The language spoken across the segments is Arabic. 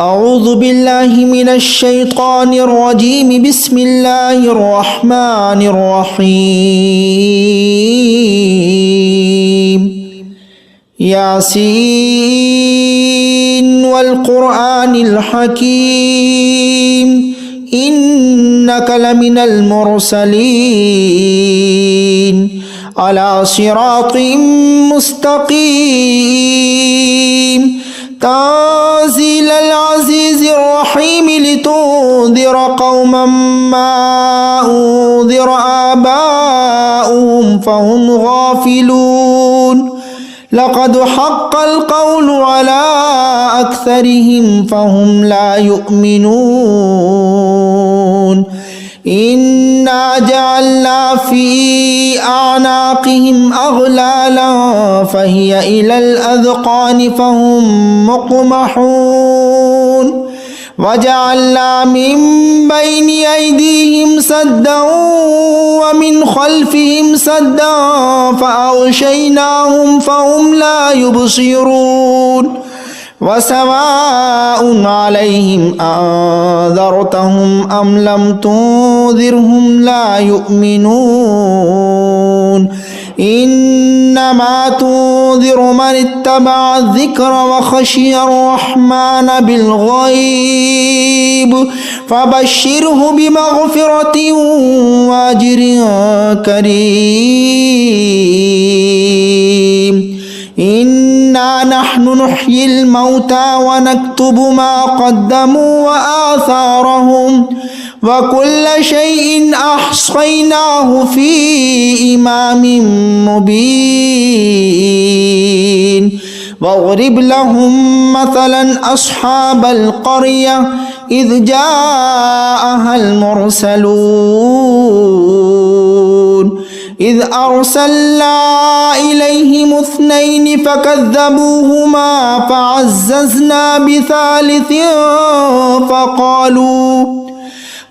أعوذ بالله من الشيطان الرجيم. بسم الله الرحمن الرحيم. ياسين والقرآن الحكيم إنك لمن المرسلين على صراط مستقيم. تنزيل العزيز الرحيم لتنذر قوما ما أنذر آباؤهم فهم غافلون. لقد حق القول على أكثرهم فهم لا يؤمنون. إنا جعلنا في أعناقهم أغلالا فهي إلى الأذقان فهم مقمحون. وجعلنا من بين أيديهم سدا ومن خلفهم سدا فأغشيناهم فهم لا يبصرون. وسواء عليهم أنذرتهم أم لم تنذرهم لا يؤمنون. إنما تنذر من اتبع الذكر وخشي الرحمن بالغيب فبشره بمغفرة وأجر كريم. إنا نحن نحيي الموتى ونكتب ما قدموا وآثارهم وكل شيء أحصيناه في إمام مبين. واضرب لهم مثلا أصحاب القرية إذ جاءها المرسلون إذ أرسلنا إليهم اثنين فكذبوهما فعززنا بثالث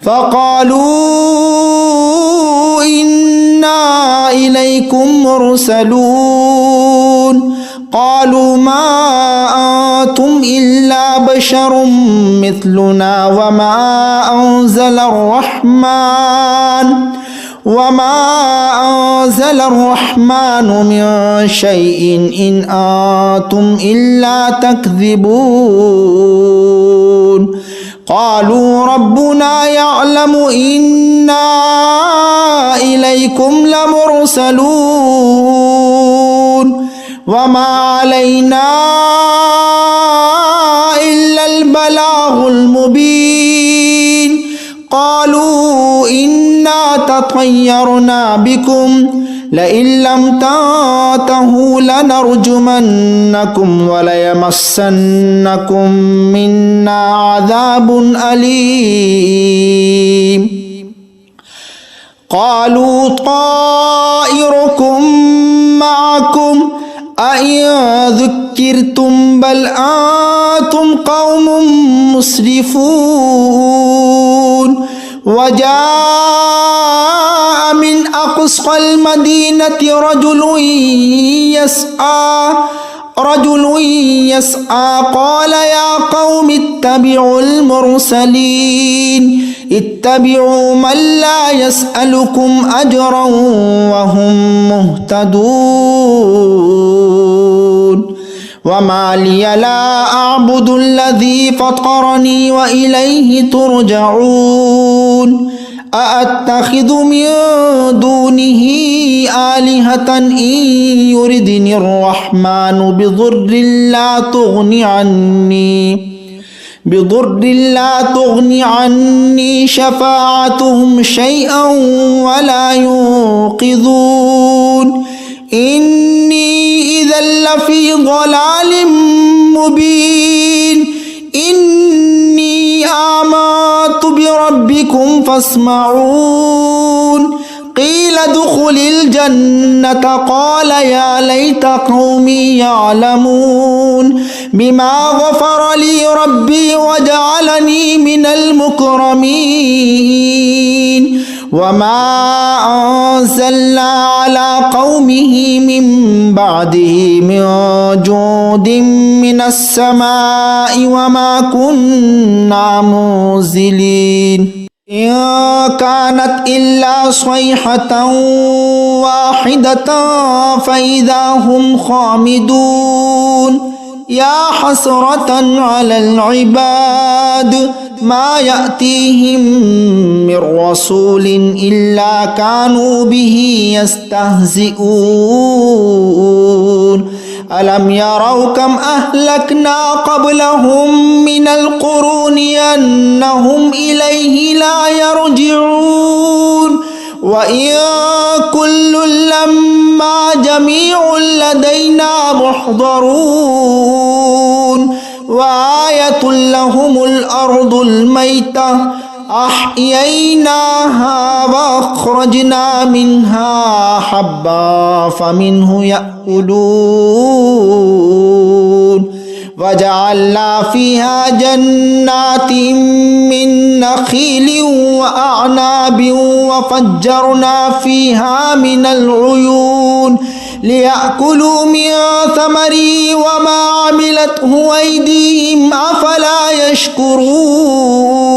فقالوا إنا إليكم مرسلون. قالوا ما أنتم إلا بشر مثلنا وما أنزل الرحمن من شيء إن أنتم إلا تكذبون. قالوا ربنا يعلم إنا إليكم لمرسلون وما علينا إلا البلاغ المبين. قالوا إنا تطيرنا بكم لئن لم تنتهوا لنرجمنكم وليمسنكم منا عذاب أليم. قالوا طائركم معكم أئن ذكرتم بل أنتم قوم مسرفون. وجاء من أقصى المدينة رجل يسعى قال يا قوم اتبعوا المرسلين اتبعوا من لا يسألكم أجرا وهم مهتدون. وما لي لا أعبد الذي فطرني وإليه ترجعون. أأتخذ من دونه آلهة إن يردني الرحمن بضر لا تغني عني شفاعتهم شيئا ولا ينقذون. إني إذا لفي ضلال مبين. إني آمنت بربكم فاسمعون. قيل ادخل الجنة قال يا ليت قومي يعلمون بما غفر لي ربي وجعلني من المكرمين. وما أنزلنا على قومه من بعده من جود من السماء وما كنا منزلين إن كانت إلا صيحة واحدة فإذا هم خامدون يا حسرة على العباد ما يأتيهم من رسول إلا كانوا به يستهزئون ألم يروا كم أهلكنا قبلهم من القرون أنهم إليه لا يرجعون وإن كل لما جميع لدينا محضرون وآية لهم الأرض الميتة أحييناها وأخرجنا منها حبا فمنه يأكلون وجعلنا فيها جنات من نخيل وأعناب وفجرنا فيها من العيون ليأكلوا من ثمره وما عملته أيديهم أفلا يشكرون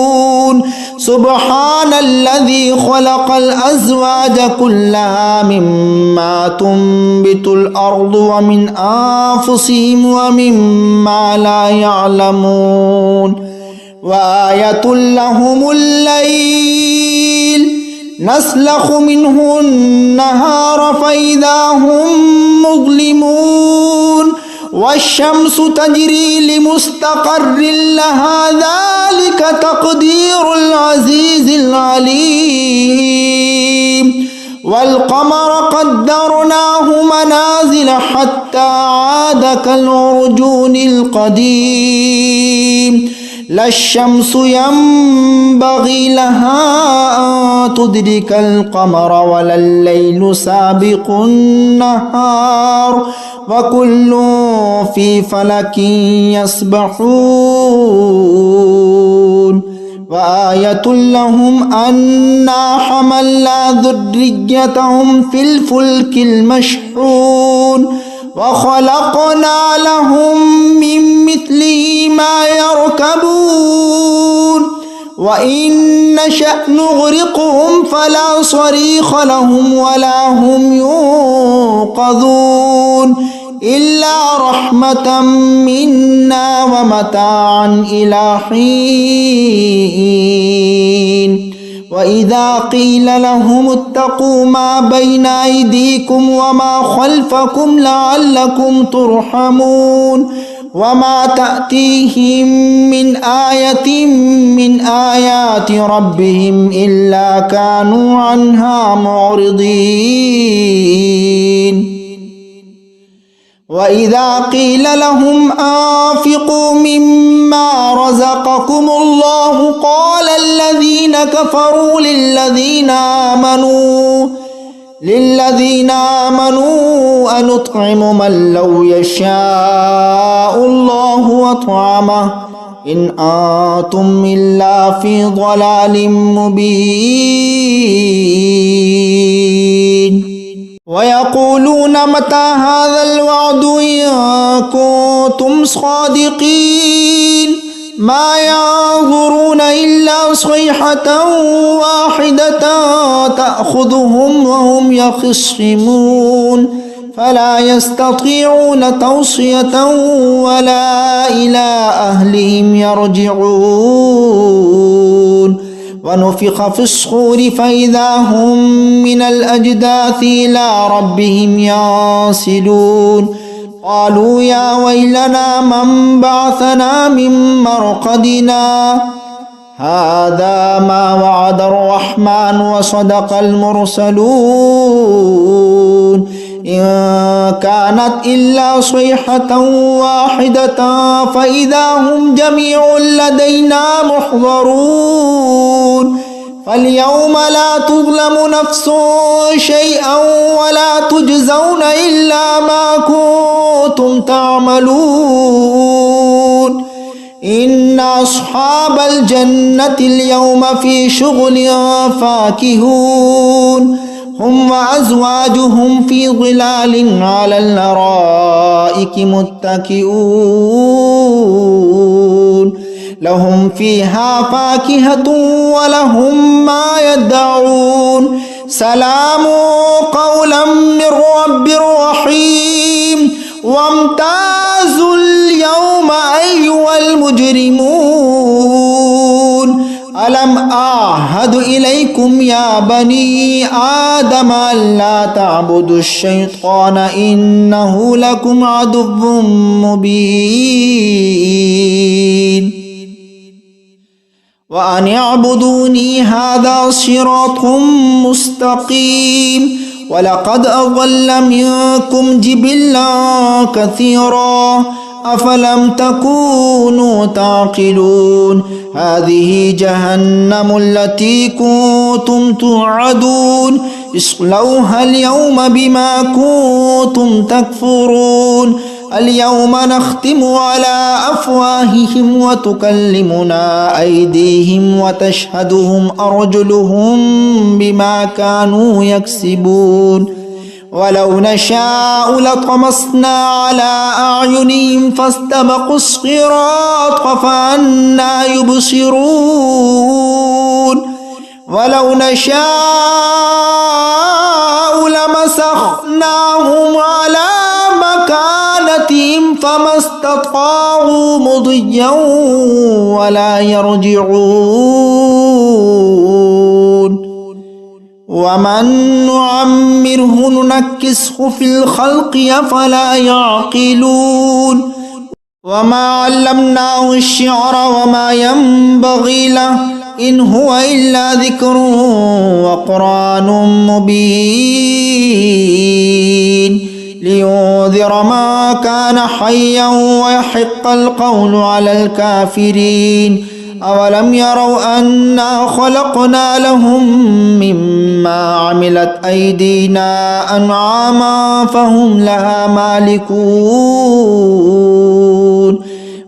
سبحان الذي خلق الأزواج كلها مما تنبت الأرض ومن أنفسهم ومما لا يعلمون وآية لهم الليل نسلخ منه النهار فإذا هم مظلمون والشمس تجري لمستقر لها ذلك تقدير العزيز العليم والقمر قدرناه منازل حتى عاد كالعرجون القديم لا الشمس ينبغي لها أن تدرك القمر ولا الليل سابق النهار وكل في فلك يسبحون وآية لهم أنا حملنا ذريتهم في الفلك المشحون وخلقنا لهم من مثله ما يركبون وإن نشأ نغرقهم فلا صريخ لهم ولا هم ينقذون إلا رحمة منا ومتاعا إلى حين وإذا قيل لهم اتقوا ما بين أيديكم وما خلفكم لعلكم ترحمون وما تأتيهم من آية من آيات ربهم إلا كانوا عنها معرضين وإذا قيل لهم أنفقوا مما رزقكم الله قال الذين كفروا للذين آمنوا أنطعم من لو يشاء الله أطعمه إن أنتم إلا في ضلال مبين ويقولون متى هذا الوعد إن كنتم صادقين ما ينظرون إلا صيحة واحدة تأخذهم وهم يخصمون فلا يستطيعون توصية ولا إلى أهلهم يرجعون ونفخ في الصور فإذا هم من الأجداث إلى ربهم ينسلون قالوا يا ويلنا من بعثنا من مرقدنا هذا ما وعد الرحمن وصدق المرسلون إن كانت إلا صيحة واحدة فإذا هم جميع لدينا محضرون فاليوم لا تظلم نفس شيئا ولا تجزون إلا ما كنتم تعملون إن أصحاب الجنة اليوم في شغل فاكهون هم وأزواجهم في ظلال على الأرائك متكئون لهم فيها فاكهة ولهم ما يدعون سلام قولا من رب رحيم وامتازوا اليوم أيها المجرمون ألم أعهد إليكم يا بني آدم ألا تعبدوا الشيطان إنه لكم عدو مبين وأن اعبدوني هذا صراط مستقيم ولقد أضل منكم جبلا كثيرا أفلم تكونوا تعقلون هذه جهنم التي كنتم توعدون اصلوها اليوم بما كنتم تكفرون اليوم نختم على أفواههم وتكلمنا أيديهم وتشهدهم أرجلهم بما كانوا يكسبون ولو نشاء لطمسنا على أعينهم فاستبقوا الصراط فأنى يبصرون ولو نشاء لمسخناهم على مكانتهم فما استطاعوا مضيا ولا يرجعون ومن نعمره ننكسه في الخلق أفلا يعقلون وما علمناه الشعر وما ينبغي له إن هو إلا ذكر وقرآن مبين لينذر ما كان حيا ويحق القول على الكافرين أولم يروا أنا خلقنا لهم مما عملت أيدينا أنعاما فهم لها مالكون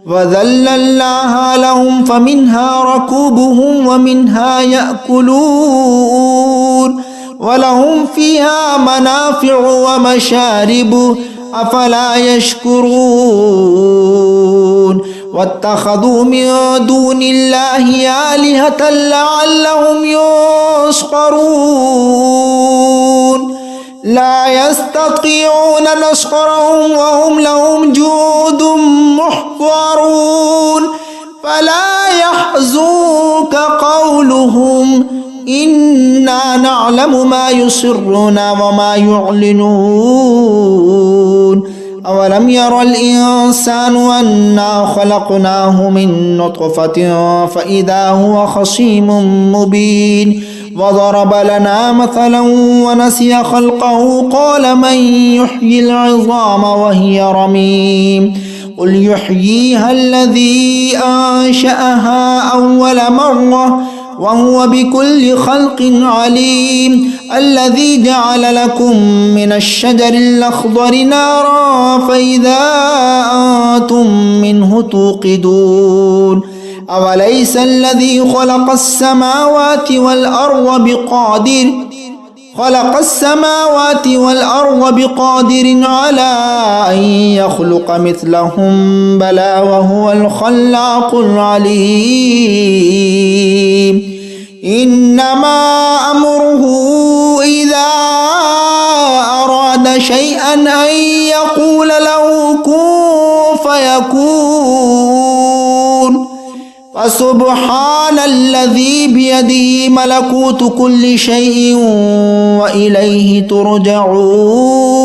وذللناها لهم فمنها ركوبهم ومنها يأكلون ولهم فيها منافع ومشارب أفلا يشكرون واتخذوا من دون الله آلهة لعلهم ينصرون لا يستطيعون نصرهم وهم لهم جند محضرون فلا يحزنك قولهم إنا نعلم ما يسرون وما يعلنون أولم ير الإنسان أنا خلقناه من نطفة فإذا هو خصيم مبين وضرب لنا مثلا ونسي خلقه قال من يحيي العظام وهي رميم قل يحييها الذي أنشأها أول مرة وهو بكل خلق عليم الذي جعل لكم من الشجر الأخضر نارا فإذا أنتم منه توقدون أوليس الذي خلق السماوات والأرض بقادر على أن يخلق مثلهم بلى وهو الخلاق العليم إنما أمره إذا أراد شيئا أن يقول له كن فيكون فسبحان الذي بيده ملكوت كل شيء وإليه ترجعون